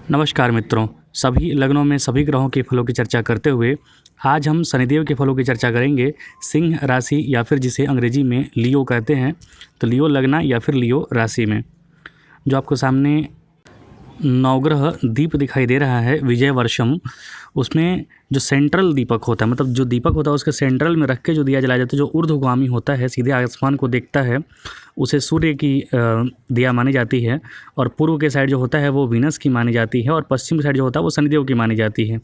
नमस्कार मित्रों, सभी लग्नों में सभी ग्रहों के फलों की चर्चा करते हुए आज हम शनिदेव के फलों की चर्चा करेंगे। सिंह राशि या फिर जिसे अंग्रेजी में लियो कहते हैं, तो लियो लग्न या फिर लियो राशि में जो आपको सामने नवग्रह दीप दिखाई दे रहा है विजय वर्षम, उसमें जो सेंट्रल दीपक होता है, मतलब जो दीपक होता है उसके सेंट्रल में रख के जो दिया जलाया जाता है, जो ऊर्ध्वगामी होता है, सीधे आसमान को देखता है, उसे सूर्य की दिया मानी जाती है। और पूर्व के साइड जो होता है वो वीनस की मानी जाती है, और पश्चिम साइड जो होता है वो शनिदेव की मानी जाती है।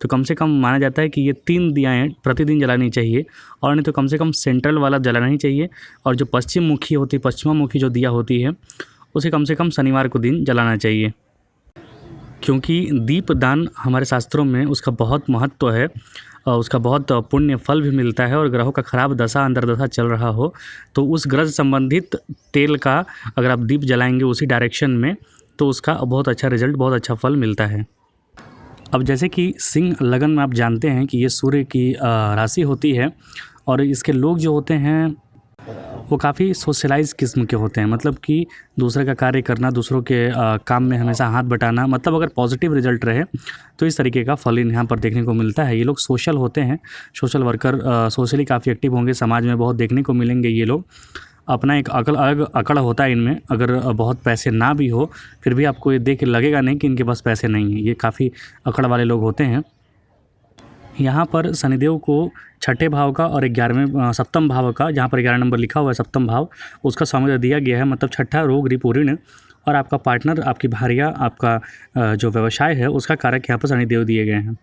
तो कम से कम माना जाता है कि ये 3 दियाएँ प्रतिदिन जलानी चाहिए, और नहीं तो कम से कम सेंट्रल वाला जलाना ही चाहिए। और जो पश्चिम मुखी होती है, पश्चिमामुखी जो दिया होती है, उसे कम से कम शनिवार को दिन जलाना चाहिए, क्योंकि दीपदान हमारे शास्त्रों में उसका बहुत महत्व है और उसका बहुत पुण्य फल भी मिलता है। और ग्रहों का खराब दशा अंतर्दशा चल रहा हो तो उस ग्रह संबंधित तेल का अगर आप दीप जलाएंगे उसी डायरेक्शन में, तो उसका बहुत अच्छा रिजल्ट, बहुत अच्छा फल मिलता है। अब जैसे कि सिंह लगन में आप जानते हैं कि ये सूर्य की राशि होती है, और इसके लोग जो होते हैं वो काफ़ी सोशलाइज किस्म के होते हैं, मतलब कि दूसरे का कार्य करना, दूसरों के काम में हमेशा हाथ बटाना, मतलब अगर पॉजिटिव रिजल्ट रहे तो इस तरीके का फल यहाँ पर देखने को मिलता है। ये लोग सोशल होते हैं, सोशल वर्कर, सोशली काफ़ी एक्टिव होंगे, समाज में बहुत देखने को मिलेंगे। ये लोग अपना एक अलग अकड़ होता है इनमें, अगर बहुत पैसे ना भी हो फिर भी आपको ये देख लगेगा नहीं कि इनके पास पैसे नहीं हैं। ये काफ़ी अकड़ वाले लोग होते हैं। यहाँ पर शनिदेव को छठे भाव का और 11वें सप्तम भाव का, जहाँ पर 11 नंबर लिखा हुआ है सप्तम भाव, उसका स्वामित्व दिया गया है। मतलब छठा रोग रिपुऋण, और आपका पार्टनर, आपकी भार्या, आपका जो व्यवसाय है उसका कारक यहाँ पर शनिदेव दिए गए हैं।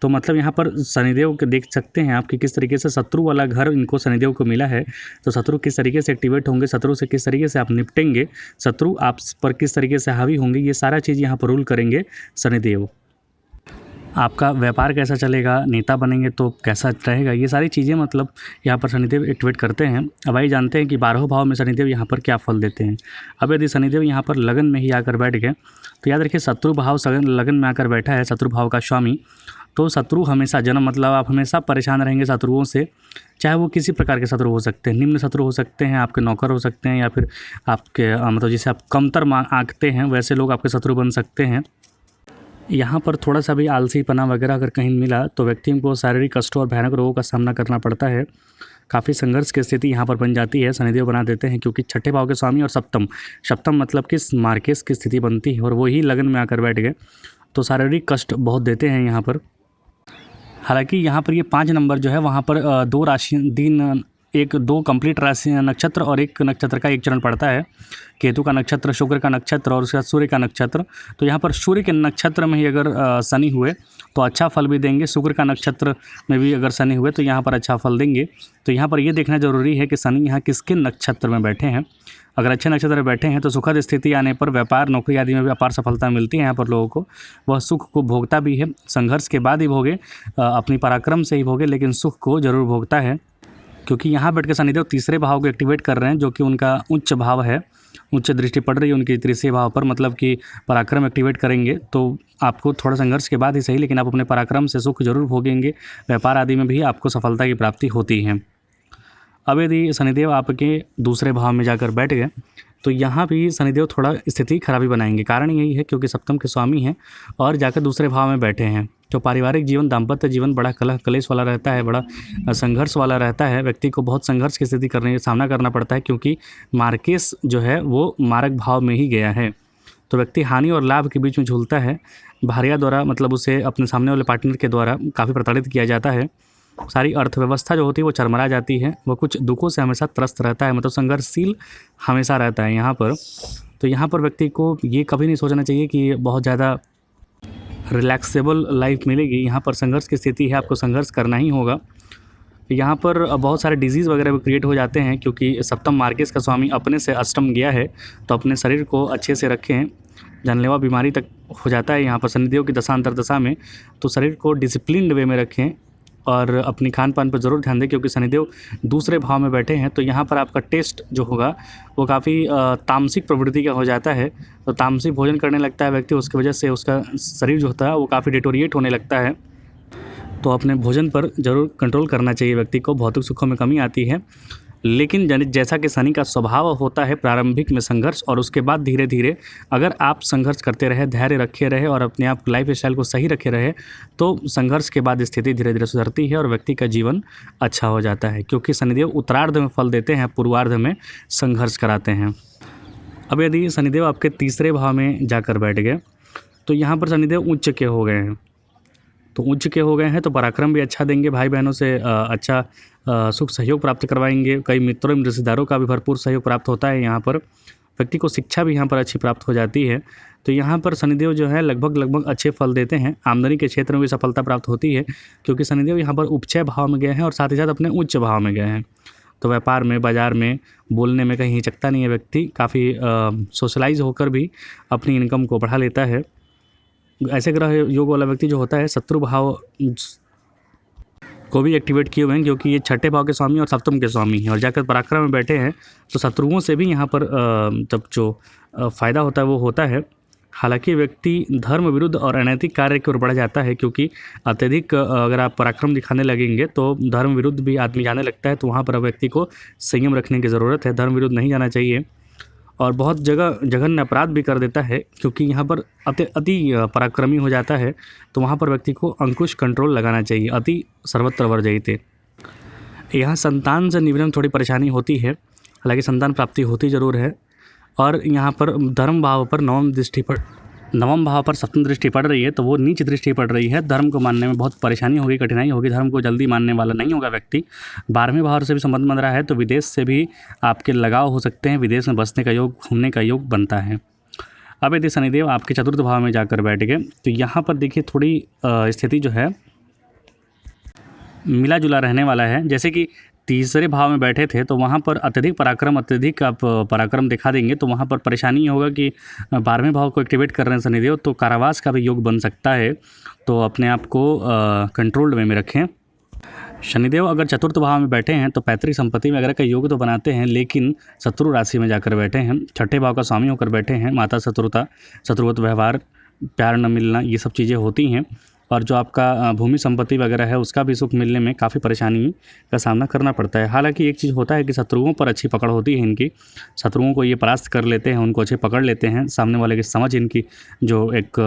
तो मतलब यहाँ पर शनिदेव के देख सकते हैं आप कि किस तरीके से शत्रु वाला घर इनको शनिदेव को मिला है। तो शत्रु किस तरीके से एक्टिवेट होंगे, शत्रु से किस तरीके से आप निपटेंगे, शत्रु आप पर किस तरीके से हावी होंगे, ये सारा चीज़ यहाँ पर रूल करेंगे शनिदेव। आपका व्यापार कैसा चलेगा, नेता बनेंगे तो कैसा रहेगा, ये सारी चीज़ें मतलब यहाँ पर शनिदेव एक्टिवेट करते हैं। अब आइए जानते हैं कि 12वें भाव में शनिदेव यहाँ पर क्या फल देते हैं। अब यदि शनिदेव यहाँ पर लगन में ही आकर बैठ गए तो याद रखिए, शत्रु भाव लगन में आकर बैठा है, शत्रु भाव का स्वामी। तो शत्रु हमेशा जन्म, मतलब आप हमेशा परेशान रहेंगे शत्रुओं से, चाहे वो किसी प्रकार के शत्रु हो सकते हैं। निम्न शत्रु हो सकते हैं, आपके नौकर हो सकते हैं, या फिर आपके मतलब जिसे आप कमतर आंकते हैं वैसे लोग आपके शत्रु बन सकते हैं। यहाँ पर थोड़ा सा भी आलसीपना वगैरह अगर कहीं मिला तो व्यक्ति को शारीरिक कष्टों और भयानक रोगों का सामना करना पड़ता है। काफ़ी संघर्ष की स्थिति यहाँ पर बन जाती है, शनिदेव बना देते हैं, क्योंकि छठे भाव के स्वामी और सप्तम मतलब कि मार्केस की स्थिति बनती है, और वही लगन में आकर बैठ गए तो शारीरिक कष्ट बहुत देते हैं यहाँ पर। हालांकि यहाँ पर ये 5 नंबर जो है वहाँ पर 2 राशि दिन, 2 कंप्लीट राशि नक्षत्र और 1 नक्षत्र का 1 चरण पड़ता है। केतु का नक्षत्र, शुक्र का नक्षत्र और उसके बाद सूर्य का नक्षत्र। तो यहाँ पर सूर्य के नक्षत्र में ही अगर शनि हुए तो अच्छा फल भी देंगे, शुक्र का नक्षत्र में भी अगर शनि हुए तो यहाँ पर अच्छा फल देंगे। तो यहाँ पर ये देखना ज़रूरी है कि शनि यहाँ किसके नक्षत्र में बैठे हैं। अगर अच्छे नक्षत्र में बैठे हैं तो सुखद स्थिति आने पर व्यापार, नौकरी आदि में भी अपार सफलता मिलती है यहाँ पर लोगों को। वह सुख को भोगता भी है, संघर्ष के बाद ही भोगे, अपनी पराक्रम से ही भोगे, लेकिन सुख को जरूर भोगता है। क्योंकि यहाँ बैठ के शनिदेव तीसरे भाव को एक्टिवेट कर रहे हैं, जो कि उनका उच्च भाव है, उच्च दृष्टि पड़ रही है उनकी तीसरे भाव पर, मतलब कि पराक्रम एक्टिवेट करेंगे। तो आपको थोड़ा संघर्ष के बाद ही सही, लेकिन आप अपने पराक्रम से सुख जरूर भोगेंगे। व्यापार आदि में भी आपको सफलता की प्राप्ति होती है। अब यदि शनिदेव आपके दूसरे भाव में जाकर बैठ गए तो यहाँ भी शनिदेव थोड़ा स्थिति खराबी बनाएंगे। कारण यही है क्योंकि सप्तम के स्वामी हैं और जाकर दूसरे भाव में बैठे हैं। तो पारिवारिक जीवन, दाम्पत्य जीवन बड़ा कलह कलेश वाला रहता है, बड़ा संघर्ष वाला रहता है। व्यक्ति को बहुत संघर्ष की स्थिति सामना करना पड़ता है, क्योंकि मार्केस जो है वो मारक भाव में ही गया है। तो व्यक्ति हानि और लाभ के बीच में झूलता है। भार्या द्वारा, मतलब उसे अपने सामने वाले पार्टनर के द्वारा काफ़ी प्रताड़ित किया जाता है। सारी अर्थव्यवस्था जो होती है वो चरमरा जाती है। वो कुछ दुखों से हमेशा त्रस्त रहता है, मतलब संघर्षशील हमेशा रहता है यहाँ पर। तो यहाँ पर व्यक्ति को ये कभी नहीं सोचना चाहिए कि बहुत ज़्यादा रिलैक्सेबल लाइफ मिलेगी। यहाँ पर संघर्ष की स्थिति है, आपको संघर्ष करना ही होगा। यहाँ पर बहुत सारे डिजीज़ वगैरह भी क्रिएट हो जाते हैं, क्योंकि सप्तम मार्केस का स्वामी अपने से अष्टम गया है। तो अपने शरीर को अच्छे से रखें, जानलेवा बीमारी तक हो जाता है यहाँ पर शनिदेव की दशा अंतर्दशा में। तो शरीर को डिसिप्लिन्ड वे में रखें और अपनी खान पान पर ज़रूर ध्यान दें, क्योंकि शनिदेव दूसरे भाव में बैठे हैं। तो यहाँ पर आपका टेस्ट जो होगा वो काफ़ी तामसिक प्रवृत्ति का हो जाता है। तो तामसिक भोजन करने लगता है व्यक्ति, उसकी वजह से उसका शरीर जो होता है वो काफ़ी डिटोरिएट होने लगता है। तो अपने भोजन पर ज़रूर कंट्रोल करना चाहिए व्यक्ति को, भौतिक सुखों में कमी आती है। लेकिन जैसा कि शनि का स्वभाव होता है प्रारंभिक में संघर्ष, और उसके बाद धीरे धीरे अगर आप संघर्ष करते रहे, धैर्य रखे रहे और अपने आप लाइफ स्टाइल को सही रखे रहे, तो संघर्ष के बाद स्थिति धीरे धीरे सुधरती है और व्यक्ति का जीवन अच्छा हो जाता है, क्योंकि शनिदेव उत्तरार्ध में फल देते हैं, पूर्वार्ध में संघर्ष कराते हैं। अब यदि शनिदेव आपके तीसरे भाव में जाकर बैठ गए, तो यहाँ पर शनिदेव उच्च के हो गए हैं। तो उच्च के हो गए हैं तो पराक्रम भी अच्छा देंगे, भाई बहनों से अच्छा सुख सहयोग प्राप्त करवाएंगे, कई मित्रों एवं रिश्तेदारों का भी भरपूर सहयोग प्राप्त होता है। यहाँ पर व्यक्ति को शिक्षा भी यहाँ पर अच्छी प्राप्त हो जाती है। तो यहाँ पर शनिदेव जो है लगभग अच्छे फल देते हैं। आमदनी के क्षेत्र में भी सफलता प्राप्त होती है, क्योंकि शनिदेव यहाँ पर उपचय भाव में गए हैं और साथ ही साथ अपने उच्च भाव में गए हैं। तो व्यापार में, बाजार में, बोलने में कहीं हिचकता नहीं है व्यक्ति, काफ़ी सोशलाइज होकर भी अपनी इनकम को बढ़ा लेता है। ऐसे ग्रह योग वाला व्यक्ति जो होता है शत्रु भाव को भी एक्टिवेट किए हुए हैं, क्योंकि ये छठे भाव के स्वामी और सप्तम के स्वामी हैं, और जाकर पराक्रम में बैठे हैं। तो शत्रुओं से भी यहाँ पर जब जो फ़ायदा होता है वो होता है। हालांकि व्यक्ति धर्म विरुद्ध और अनैतिक कार्य की ओर बढ़ जाता है, क्योंकि अत्यधिक अगर आप पराक्रम दिखाने लगेंगे तो धर्म विरुद्ध भी आदमी जाने लगता है। तो वहाँ पर व्यक्ति को संयम रखने की ज़रूरत है, धर्म विरुद्ध नहीं जाना चाहिए। और बहुत जगह जघन्य अपराध भी कर देता है, क्योंकि यहाँ पर अति पराक्रमी हो जाता है। तो वहाँ पर व्यक्ति को अंकुश कंट्रोल लगाना चाहिए, अति सर्वत्र वर्जयते। यहाँ संतान से निवेदन थोड़ी परेशानी होती है, हालांकि संतान प्राप्ति होती ज़रूर है। और यहाँ पर धर्म भाव पर नवम भाव पर सप्तम दृष्टि पड़ रही है, तो वो नीच दृष्टि पड़ रही है। धर्म को मानने में बहुत परेशानी होगी, कठिनाई होगी, धर्म को जल्दी मानने वाला नहीं होगा व्यक्ति। 12वें भाव से भी संबंध बन रहा है, तो विदेश से भी आपके लगाव हो सकते हैं, विदेश में बसने का योग, घूमने का योग बनता है। अब यदि शनिदेव आपके चतुर्थ भाव में जाकर बैठ गए, तो यहाँ पर देखिए थोड़ी स्थिति जो है मिला जुला रहने वाला है। जैसे कि तीसरे भाव में बैठे थे तो वहाँ पर अत्यधिक आप पराक्रम दिखा देंगे, तो वहाँ पर परेशानी होगा कि 12वें भाव को एक्टिवेट कर रहे हैं शनिदेव, तो कारावास का भी योग बन सकता है। तो अपने आप को कंट्रोल्ड वे में रखें। शनिदेव अगर चतुर्थ भाव में बैठे हैं तो पैतृक संपत्ति वगैरह का योग तो बनाते हैं, लेकिन शत्रु राशि में जाकर बैठे हैं, छठे भाव का स्वामी होकर बैठे हैं। माता शत्रुवत व्यवहार, प्यार न मिलना, ये सब चीज़ें होती हैं। और जो आपका भूमि संपत्ति वगैरह है उसका भी सुख मिलने में काफ़ी परेशानी का सामना करना पड़ता है। हालांकि एक चीज़ होता है कि शत्रुओं पर अच्छी पकड़ होती है इनकी, शत्रुओं को ये परास्त कर लेते हैं, उनको अच्छे पकड़ लेते हैं। सामने वाले की समझ, इनकी जो एक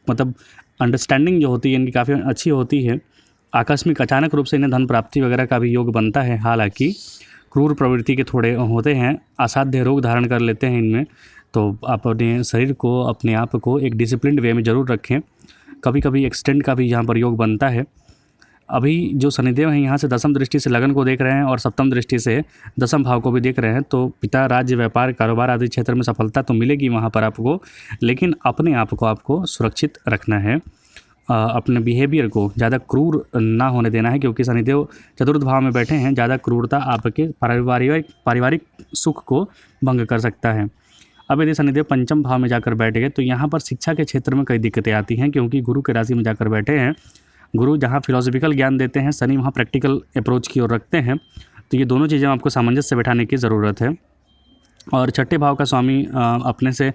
मतलब अंडरस्टैंडिंग जो होती है इनकी काफ़ी अच्छी होती है। आकस्मिक अचानक रूप से इन्हें धन प्राप्ति वगैरह का भी योग बनता है। हालांकि क्रूर प्रवृत्ति के थोड़े होते हैं, असाध्य रोग धारण कर लेते हैं इनमें। तो आप अपने शरीर को, अपने आप को एक डिसिप्लिन्ड वे में ज़रूर रखें। कभी कभी एक्सीडेंट का भी यहाँ पर योग बनता है। अभी जो शनिदेव हैं यहाँ से दसम दृष्टि से लगन को देख रहे हैं और सप्तम दृष्टि से दसम भाव को भी देख रहे हैं, तो पिता, राज्य, व्यापार, कारोबार आदि क्षेत्र में सफलता तो मिलेगी वहाँ पर आपको, लेकिन अपने आप को आपको सुरक्षित रखना है। अपने बिहेवियर को ज़्यादा क्रूर ना होने देना है, क्योंकि शनिदेव चतुर्थ भाव में बैठे हैं। ज़्यादा क्रूरता आपके पारिवारिक सुख को भंग कर सकता है। अब यदि शनिदेव पंचम भाव में जाकर बैठ गए तो यहाँ पर शिक्षा के क्षेत्र में कई दिक्कतें आती हैं, क्योंकि गुरु के राशि में जाकर बैठे हैं। गुरु जहाँ फिलोसफिकल ज्ञान देते हैं, शनि वहाँ प्रैक्टिकल अप्रोच की ओर रखते हैं। तो ये दोनों चीज़ें आपको सामंजस्य से बैठाने की ज़रूरत है। और छठे भाव का स्वामी अपने से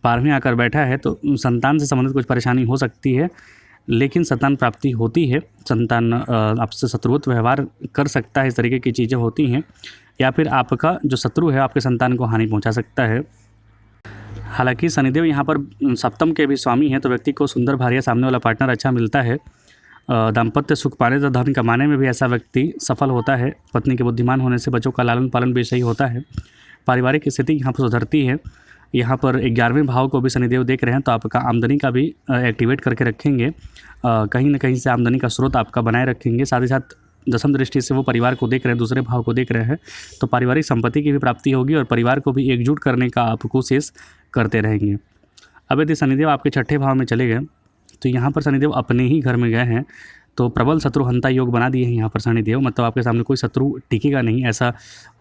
12वें आकर बैठा है, तो संतान से संबंधित कुछ परेशानी हो सकती है, लेकिन संतान प्राप्ति होती है। संतान आपसे शत्रुवत व्यवहार कर सकता है, इस तरीके की चीज़ें होती हैं। या फिर आपका जो शत्रु है आपके संतान को हानि पहुँचा सकता है। हालांकि शनिदेव यहाँ पर सप्तम के भी स्वामी हैं, तो व्यक्ति को सुंदर भार्या, सामने वाला पार्टनर अच्छा मिलता है। दाम्पत्य सुख पाने तथा धन कमाने में भी ऐसा व्यक्ति सफल होता है। पत्नी के बुद्धिमान होने से बच्चों का लालन पालन भी सही होता है। पारिवारिक स्थिति यहाँ पर सुधरती है। यहाँ पर 11वें भाव को भी शनिदेव देख रहे हैं, तो आपका आमदनी का भी एक्टिवेट करके रखेंगे। कहीं ना कहीं से आमदनी का स्रोत आपका बनाए रखेंगे। साथ ही साथ दसम दृष्टि से वो परिवार को देख रहे हैं, दूसरे भाव को देख रहे हैं, तो पारिवारिक संपत्ति की भी प्राप्ति होगी और परिवार को भी एकजुट करने का आप कोशिश करते रहेंगे। अब यदि शनिदेव आपके छठे भाव में चले गए तो यहाँ पर शनिदेव अपने ही घर में गए हैं, तो प्रबल शत्रुहंता योग बना दिए हैं यहाँ पर शनिदेव। मतलब आपके सामने कोई शत्रु टिकेगा नहीं, ऐसा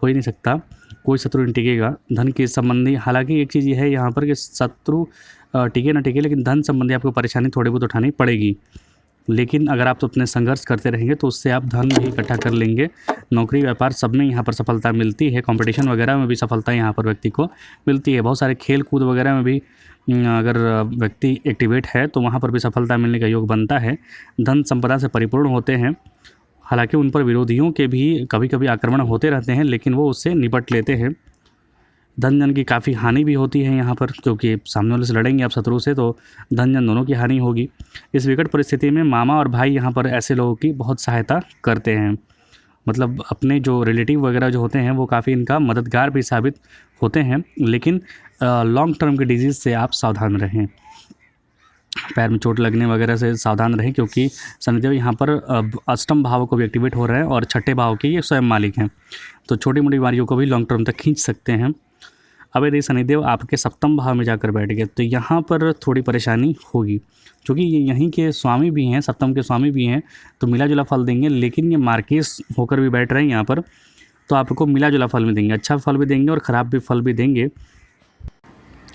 हो ही नहीं सकता, कोई शत्रु नहीं टिकेगा। धन के संबंधी, हालांकि एक चीज़ ये है यहाँ पर कि शत्रु टिके ना टिके, लेकिन धन संबंधी आपको परेशानी थोड़ी बहुत उठानी पड़ेगी। लेकिन अगर आप तो अपने संघर्ष करते रहेंगे तो उससे आप धन भी इकट्ठा कर लेंगे। नौकरी, व्यापार सब में यहाँ पर सफलता मिलती है। कंपटीशन वगैरह में भी सफलता यहाँ पर व्यक्ति को मिलती है। बहुत सारे खेल कूद वगैरह में भी अगर व्यक्ति एक्टिवेट है तो वहाँ पर भी सफलता मिलने का योग बनता है। धन संपदा से परिपूर्ण होते हैं। हालांकि उन पर विरोधियों के भी कभी कभी आक्रमण होते रहते हैं, लेकिन वो उससे निपट लेते हैं। धन जन की काफ़ी हानि भी होती है यहाँ पर, क्योंकि सामने वाले से लड़ेंगे आप शत्रु से तो धन जन दोनों की हानि होगी। इस विकट परिस्थिति में मामा और भाई यहाँ पर ऐसे लोगों की बहुत सहायता करते हैं। मतलब अपने जो रिलेटिव वगैरह जो होते हैं वो काफ़ी इनका मददगार भी साबित होते हैं। लेकिन लॉन्ग टर्म के डिजीज़ से आप सावधान रहें, पैर में चोट लगने वगैरह से सावधान रहें, क्योंकि शनिदेव यहाँ पर अष्टम भाव को भी एक्टिवेट हो रहे हैं और छठे भाव के ये स्वयं मालिक हैं, तो छोटी मोटी बीमारियों को भी लॉन्ग टर्म तक खींच सकते हैं। अब यदि शनिदेव आपके सप्तम भाव में जाकर बैठ गए तो यहाँ पर थोड़ी परेशानी होगी, क्योंकि ये यहीं के स्वामी भी हैं, सप्तम के स्वामी भी हैं, तो मिला जुला फल देंगे। लेकिन ये मार्केस होकर भी बैठ रहे हैं यहाँ पर, तो आपको मिला जुला फल भी देंगे, अच्छा फल भी देंगे और ख़राब भी फल भी देंगे।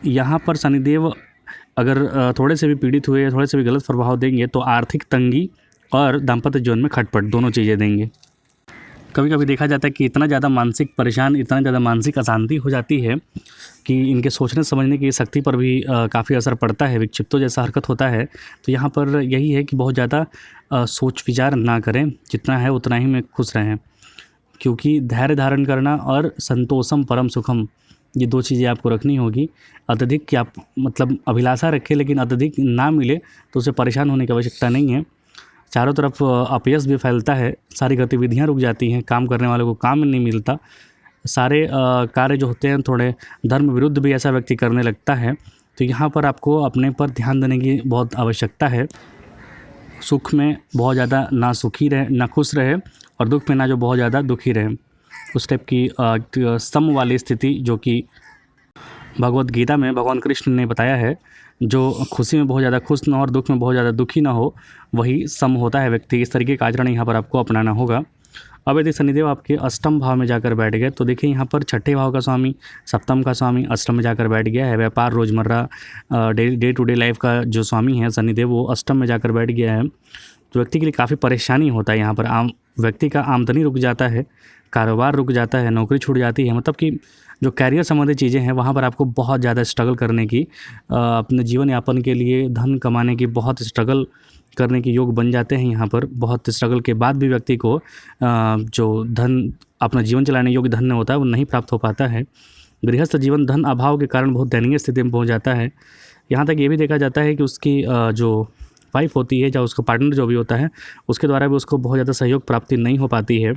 यहाँ पर शनिदेव अगर थोड़े से भी पीड़ित हुए, थोड़े से भी गलत प्रभाव देंगे तो आर्थिक तंगी और दाम्पत्य जीवन में खटपट दोनों चीज़ें देंगे। कभी कभी देखा जाता है कि इतना ज़्यादा मानसिक परेशान, इतना ज़्यादा मानसिक अशांति हो जाती है कि इनके सोचने समझने की शक्ति पर भी काफ़ी असर पड़ता है, विक्षिप्तों जैसा हरकत होता है। तो यहाँ पर यही है कि बहुत ज़्यादा सोच विचार ना करें, जितना है उतना ही में खुश रहें, क्योंकि धैर्य धारण करना और संतोषम परम सुखम, ये दो चीज़ें आपको रखनी होगी। अत्यधिक कि आप मतलब अभिलाषा रखें, लेकिन अत्यधिक ना मिले तो उसे परेशान होने की आवश्यकता नहीं है। चारों तरफ अपयश भी फैलता है, सारी गतिविधियां रुक जाती हैं, काम करने वालों को काम नहीं मिलता, सारे कार्य जो होते हैं थोड़े धर्म विरुद्ध भी ऐसा व्यक्ति करने लगता है। तो यहाँ पर आपको अपने पर ध्यान देने की बहुत आवश्यकता है। सुख में बहुत ज़्यादा ना सुखी रहे, ना खुश रहे, और दुख में ना जो बहुत ज़्यादा दुखी रहे, उस टाइप की सम वाली स्थिति जो कि भगवत गीता में भगवान कृष्ण ने बताया है, जो खुशी में बहुत ज़्यादा खुश ना हो और दुख में बहुत ज़्यादा दुखी ना हो, वही सम होता है व्यक्ति। इस तरीके का आचरण यहाँ पर आपको अपनाना होगा। अब यदि शनिदेव आपके अष्टम भाव में जाकर बैठ गए तो देखिए यहाँ पर छठे भाव का स्वामी, सप्तम का स्वामी अष्टम में जाकर बैठ गया है। व्यापार, रोज़मर्रा डे टू डे लाइफ का जो स्वामी है शनिदेव, वो अष्टम में जाकर बैठ गया है। तो व्यक्ति के लिए काफ़ी परेशानी होता है यहाँ पर। व्यक्ति का आमदनी रुक जाता है, कारोबार रुक जाता है, नौकरी छूट जाती है, मतलब कि जो कैरियर संबंधी चीज़ें हैं वहाँ पर आपको बहुत ज़्यादा स्ट्रगल करने की, अपने जीवन यापन के लिए धन कमाने की बहुत स्ट्रगल करने के योग बन जाते हैं। यहाँ पर बहुत स्ट्रगल के बाद भी व्यक्ति को जो धन, अपना जीवन चलाने योग्य धन होता है वो नहीं प्राप्त हो पाता है। गृहस्थ जीवन धन अभाव के कारण बहुत दयनीय स्थिति में पहुँच जाता है। यहाँ तक ये भी देखा जाता है कि उसकी जो वाइफ होती है या उसका पार्टनर जो भी होता है, उसके द्वारा भी उसको बहुत ज़्यादा सहयोग प्राप्ति नहीं हो पाती है।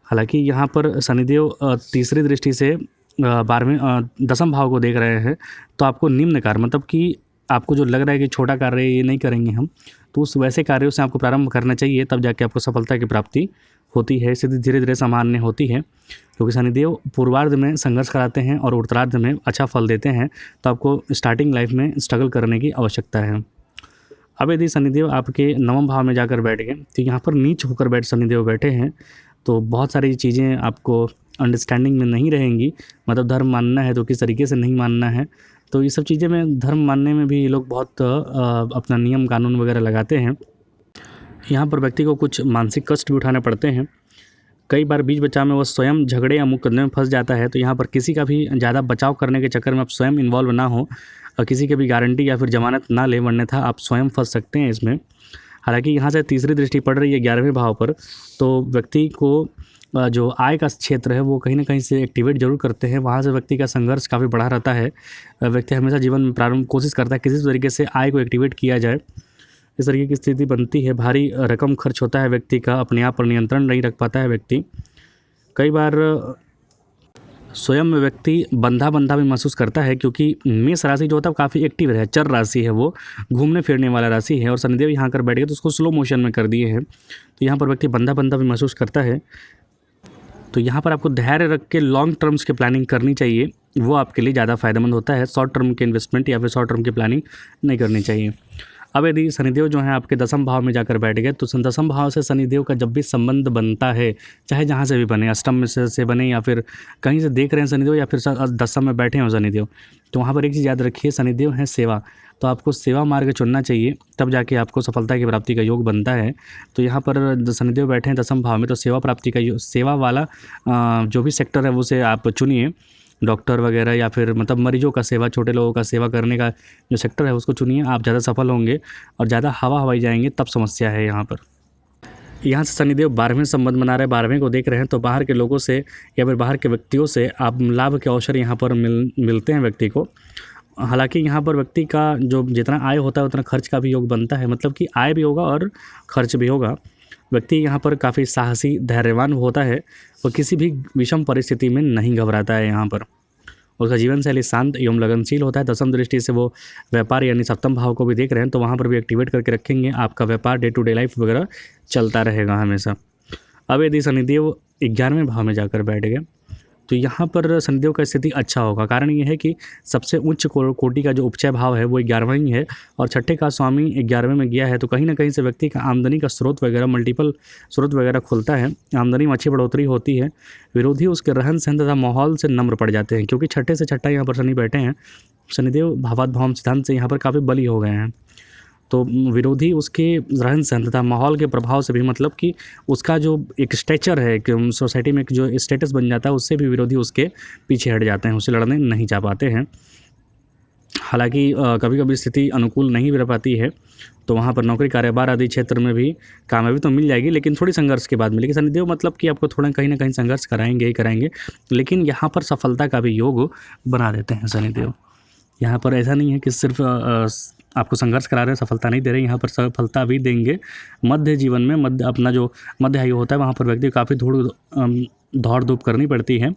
हालांकि यहाँ पर शनिदेव तीसरी दृष्टि से 10वें भाव को देख रहे हैं, तो आपको निम्न कार्य, मतलब कि आपको जो लग रहा है कि छोटा कार्य ये नहीं करेंगे हम, तो उस वैसे कार्यों से आपको प्रारंभ करना चाहिए, तब जाके आपको सफलता की प्राप्ति होती है। स्थिति धीरे धीरे सामान्य होती है, क्योंकि शनिदेव पूर्वार्ध में संघर्ष कराते हैं और उत्तरार्ध में अच्छा फल देते हैं। तो आपको स्टार्टिंग लाइफ में स्ट्रगल करने की आवश्यकता है। अब यदि शनिदेव आपके नवम भाव में जाकर बैठ गए तो यहाँ पर नीच होकर शनिदेव बैठे हैं, तो बहुत सारी चीज़ें आपको अंडरस्टैंडिंग में नहीं रहेंगी। मतलब धर्म मानना है तो किस तरीके से नहीं मानना है, तो ये सब चीज़ें में धर्म मानने में भी ये लोग बहुत अपना नियम कानून वगैरह लगाते हैं। यहाँ पर व्यक्ति को कुछ मानसिक कष्ट भी उठाने पड़ते हैं। कई बार बीच बचाव में वो स्वयं झगड़े या मुकदमे में फंस जाता है। तो यहाँ पर किसी का भी ज़्यादा बचाव करने के चक्कर में आप स्वयं इन्वॉल्व ना हो और किसी की भी गारंटी या फिर जमानत ना ले, वरना था आप स्वयं फंस सकते हैं इसमें। हालांकि यहाँ से तीसरी दृष्टि पड़ रही है 11वें भाव पर, तो व्यक्ति को जो आय का क्षेत्र है वो कहीं ना कहीं से एक्टिवेट जरूर करते हैं। वहाँ से व्यक्ति का संघर्ष काफ़ी बढ़ा रहता है। व्यक्ति हमेशा जीवन में प्रारंभ कोशिश करता है किसी तरीके से आय को एक्टिवेट किया जाए। इस तरीके की स्थिति बनती है, भारी रकम खर्च होता है व्यक्ति का, अपने आप पर नियंत्रण नहीं रख पाता है व्यक्ति। कई बार स्वयं में व्यक्ति बंधा भी महसूस करता है, क्योंकि मेष राशि जो होता है वो काफ़ी एक्टिव है, चर राशि है, वो घूमने फिरने वाला राशि है, और शनिदेव यहाँ कर बैठ गए तो उसको स्लो मोशन में कर दिए हैं। तो यहाँ पर व्यक्ति बंधा भी महसूस करता है। तो यहाँ पर आपको धैर्य रख के लॉन्ग टर्म्स की प्लानिंग करनी चाहिए, वो आपके लिए ज़्यादा फायदेमंद होता है। शॉर्ट टर्म के इन्वेस्टमेंट या फिर शॉर्ट टर्म की प्लानिंग नहीं करनी चाहिए। अब यदि शनिदेव जो है आपके 10वें भाव में जाकर बैठ गए, तो 10वें भाव से शनिदेव का जब भी संबंध बनता है, चाहे जहाँ से भी बने, अष्टम में से बने या फिर कहीं से देख रहे हैं शनिदेव या फिर 10वें में बैठे हैं शनिदेव, तो वहाँ पर एक चीज़ याद रखिए, शनिदेव है सेवा। तो आपको सेवा मार्ग चुनना चाहिए, तब जाके आपको सफलता की प्राप्ति का योग बनता है। तो यहाँ पर शनिदेव बैठे हैं 10वें भाव में, तो सेवा प्राप्ति का सेवा वाला जो भी सेक्टर है उसे आप चुनिए। डॉक्टर वगैरह या फिर मतलब मरीजों का सेवा, छोटे लोगों का सेवा करने का जो सेक्टर है उसको चुनिए, आप ज़्यादा सफल होंगे। और ज़्यादा हवाई जाएंगे तब समस्या है यहाँ पर। यहाँ से शनिदेव 12वें संबंध बना रहे हैं, 12वें को देख रहे हैं, तो बाहर के लोगों से या फिर बाहर के व्यक्तियों से आप लाभ के अवसर यहाँ पर मिलते हैं व्यक्ति को। हालांकि यहाँ पर व्यक्ति का जो जितना आय होता है उतना खर्च का भी योग बनता है, मतलब कि आय भी होगा और खर्च भी होगा। व्यक्ति यहाँ पर काफ़ी साहसी धैर्यवान होता है और किसी भी विषम परिस्थिति में नहीं घबराता है। यहाँ पर उसका जीवन शैली शांत एवं लगनशील होता है। दसम दृष्टि से वो व्यापार यानी सप्तम भाव को भी देख रहे हैं, तो वहाँ पर भी एक्टिवेट करके रखेंगे। आपका व्यापार डे टू डे लाइफ वगैरह चलता रहेगा हमेशा। अब यदि शनिदेव 11वें भाव में जाकर बैठ गए तो यहाँ पर शनिदेव का स्थिति अच्छा होगा। कारण ये है कि सबसे उच्च कोटि का जो उपचय भाव है वो 11वां ही है और छठे का स्वामी 11वें में गया है, तो कहीं ना कहीं से व्यक्ति का आमदनी का स्रोत वगैरह मल्टीपल स्रोत वगैरह खुलता है, आमदनी में अच्छी बढ़ोतरी होती है। विरोधी उसके रहन सहन तथा माहौल से नम्र पड़ जाते हैं, क्योंकि छठे से छठा यहाँ पर शनि बैठे हैं। शनिदेव भावात भाव सिद्धांत से यहाँ पर काफ़ी बली हो गए हैं, तो विरोधी उसके रहन सहन तथा माहौल के प्रभाव से भी, मतलब कि उसका जो एक स्टेचर है कि सोसाइटी में जो स्टेटस बन जाता है, उससे भी विरोधी उसके पीछे हट जाते हैं, उससे लड़ने नहीं जा पाते हैं। हालांकि कभी कभी स्थिति अनुकूल नहीं भी रह पाती है, तो वहाँ पर नौकरी कारोबार आदि क्षेत्र में भी कामयाबी तो मिल जाएगी, लेकिन थोड़ी संघर्ष के बाद मिलेगी। शनिदेव मतलब कि आपको थोड़ा कहीं ना कहीं संघर्ष कराएंगे ही कराएंगे, लेकिन यहाँ पर सफलता का भी योग बना देते हैं शनिदेव। यहाँ पर ऐसा नहीं है कि सिर्फ आपको संघर्ष करा रहे हैं, सफलता नहीं दे रहे, यहाँ पर सफलता भी देंगे। मध्य जीवन में अपना जो मध्य आयु होता है वहाँ पर व्यक्ति काफ़ी दौड़ धूप करनी पड़ती है।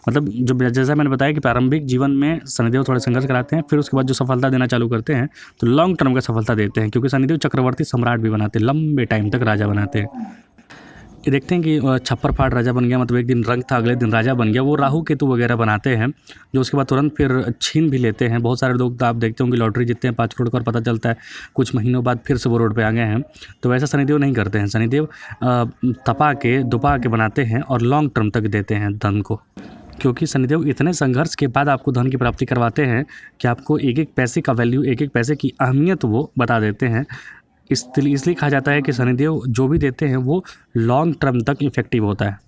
मतलब जो जैसा मैंने बताया कि प्रारंभिक जीवन में शनिदेव थोड़ा संघर्ष कराते हैं, फिर उसके बाद जो सफलता देना चालू करते हैं तो लॉन्ग टर्म का सफलता देते हैं, क्योंकि शनिदेव चक्रवर्ती सम्राट भी बनाते हैं, लंबे टाइम तक राजा बनाते हैं। ये देखते हैं कि छप्पर फाड़ राजा बन गया, मतलब एक दिन रंग था अगले दिन राजा बन गया। वो राहु केतु वगैरह बनाते हैं जो उसके बाद तुरंत फिर छीन भी लेते हैं। बहुत सारे लोग आप देखते होंगे लॉटरी जीतते हैं 5 करोड़ का और पता चलता है कुछ महीनों बाद फिर से वो रोड पे आ गए हैं। तो वैसा शनिदेव नहीं करते हैं। शनिदेव तपा के दुपा के बनाते हैं और लॉन्ग टर्म तक देते हैं धन को, क्योंकि शनिदेव इतने संघर्ष के बाद आपको धन की प्राप्ति करवाते हैं कि आपको एक एक पैसे का वैल्यू, एक एक पैसे की अहमियत वो बता देते हैं। इसलिए कहा जाता है कि शनिदेव जो भी देते हैं वो लॉन्ग टर्म तक इफेक्टिव होता है।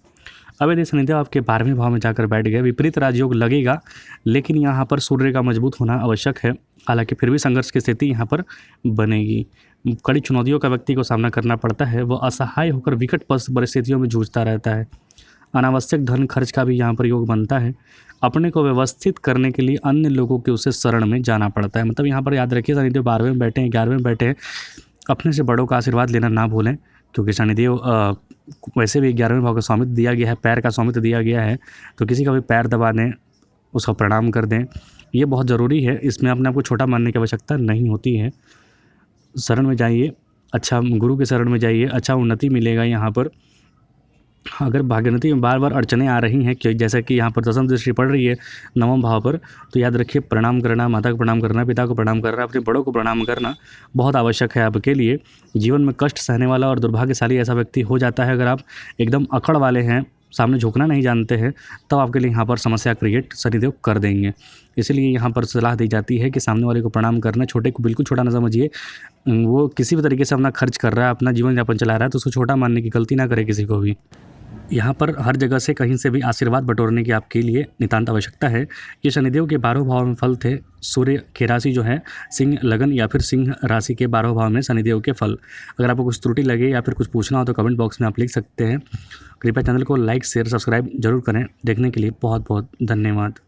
अब यदि शनिदेव आपके 12वें भाव में जाकर बैठ गए, विपरीत राजयोग लगेगा, लेकिन यहाँ पर सूर्य का मजबूत होना आवश्यक है। हालांकि फिर भी संघर्ष की स्थिति यहाँ पर बनेगी। कड़ी चुनौतियों का व्यक्ति को सामना करना पड़ता है, वह असहाय होकर विकट परिस्थितियों में जूझता रहता है। अनावश्यक धन खर्च का भी यहाँ पर योग बनता है। अपने को व्यवस्थित करने के लिए अन्य लोगों के उसे शरण में जाना पड़ता है। मतलब यहाँ पर याद रखिए शनिदेव 12वें में बैठे हैं, 11वें में बैठे हैं, अपने से बड़ों का आशीर्वाद लेना ना भूलें, क्योंकि शनिदेव वैसे भी 11वें भाव का स्वामित्व दिया गया है, पैर का स्वामित्व दिया गया है, तो किसी का भी पैर दबा दें, उसका प्रणाम कर दें, ये बहुत ज़रूरी है। इसमें अपने आप को छोटा मानने की आवश्यकता नहीं होती है। शरण में जाइए, अच्छा गुरु के शरण में जाइए, अच्छा उन्नति मिलेगा। यहाँ पर अगर भाग्योन्नति में बार बार अड़चने आ रही हैं, कि जैसा कि यहाँ पर दसम दृष्टि पड़ रही है 9वें भाव पर, तो याद रखिए प्रणाम करना, माता को प्रणाम करना, पिता को प्रणाम करना, अपने बड़ों को प्रणाम करना बहुत आवश्यक है आपके लिए। जीवन में कष्ट सहने वाला और दुर्भाग्यशाली ऐसा व्यक्ति हो जाता है अगर आप एकदम अकड़ वाले हैं, सामने झुकना नहीं जानते हैं, तब आपके लिए यहाँ पर समस्या क्रिएट शनिदेव कर देंगे। इसलिए यहाँ पर सलाह दी जाती है कि सामने वाले को प्रणाम करना, छोटे को बिल्कुल छोटा ना समझिए। वो किसी भी तरीके से अपना खर्च कर रहा है, अपना जीवन यापन चला रहा है, तो उसको छोटा मानने की गलती ना करे किसी को भी। यहाँ पर हर जगह से कहीं से भी आशीर्वाद बटोरने की आपके लिए नितांत आवश्यकता है। ये शनिदेव के 12 भाव में फल थे। सूर्य की राशि जो है सिंह लगन या फिर सिंह राशि के 12 भाव में शनिदेव के फल। अगर आपको कुछ त्रुटि लगे या फिर कुछ पूछना हो तो कमेंट बॉक्स में आप लिख सकते हैं। कृपया चैनल को लाइक शेयर सब्सक्राइब जरूर करें। देखने के लिए बहुत बहुत धन्यवाद।